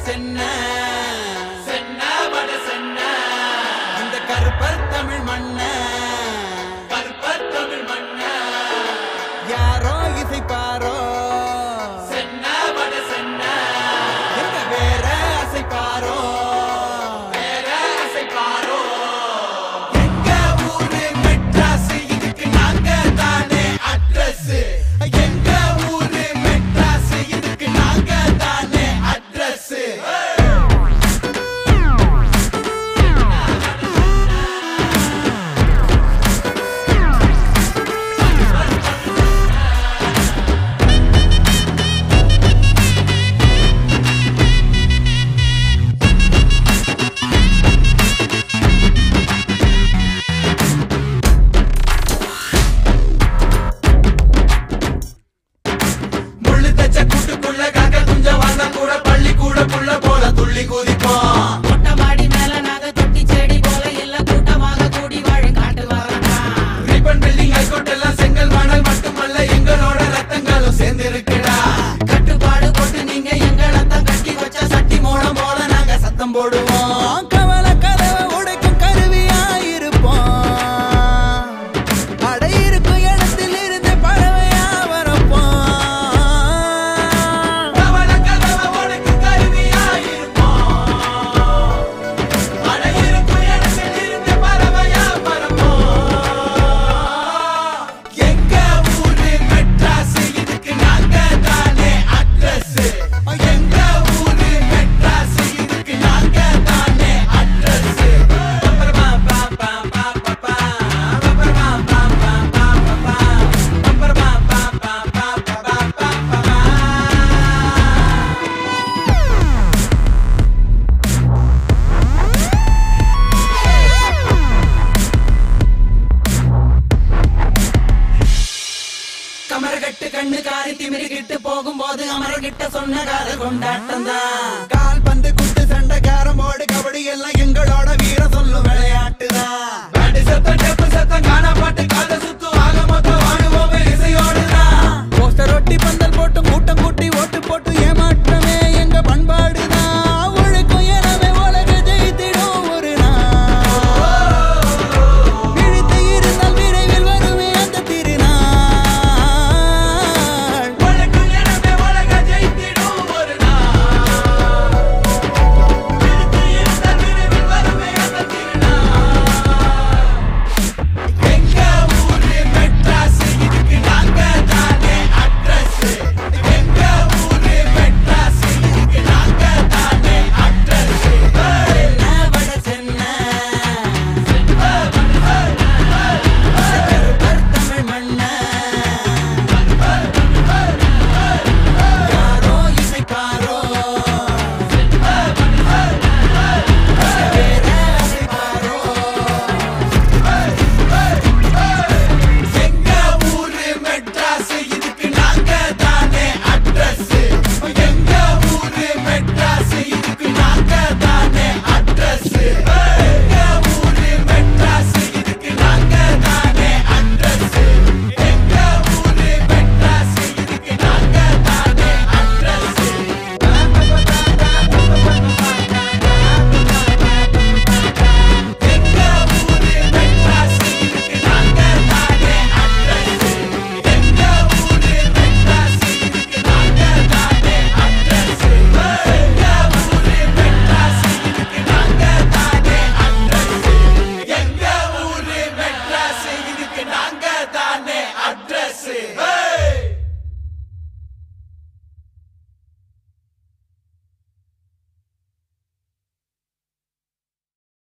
சென்ன சென்ன வட சென்ன இந்த கருப்பர் தமிழ் மண்ண கருப்பர் தமிழ் மண்ண யாரோ இசைப்பாரோ சென்ன வட சென்ன எங்க வேற அசைப்பாரோ வேற அசைப்பாரோ எங்க ஊரு மெட்ராஸ் இதுக்கு நாங்க தானே அட்ரஸ் எங்க ஊரு மெட்ராஸ் இதுக்கு நாங்க தானே அட்ரஸ் போடுவோம் கவல கதவை உடைக்கும் கருவியாயிருப்போம் அடை இருக்கும் இடத்தில் இருந்து பறவையா வரப்போம் கவல கதவை உடைக்கும் கருவியாயிருப்போம் அடை இருக்கும் இடத்தில் இருந்து பறவையா வரப்போம் எங்க ஊரு மெட்ராஸ் இதுக்கு நாங்க தானே அட்ரஸ் எங்க ஊரு மெட்ராஸ் இதுக்கு நாங்க தானே அட்ரஸ் கமரகட்டு கண்ணு காரி திமிரிக்கிட்டு போகும்போது அமரகிட்ட சொன்ன கால கொண்டாட்டம் தான் கால் பந்து குத்து சண்டை கேரம் போர்டு கபடி எல்லாம் எங்களோட வீர சொல்லும் விளையாட்டு தான் சத்தம் காண பாட்டு காத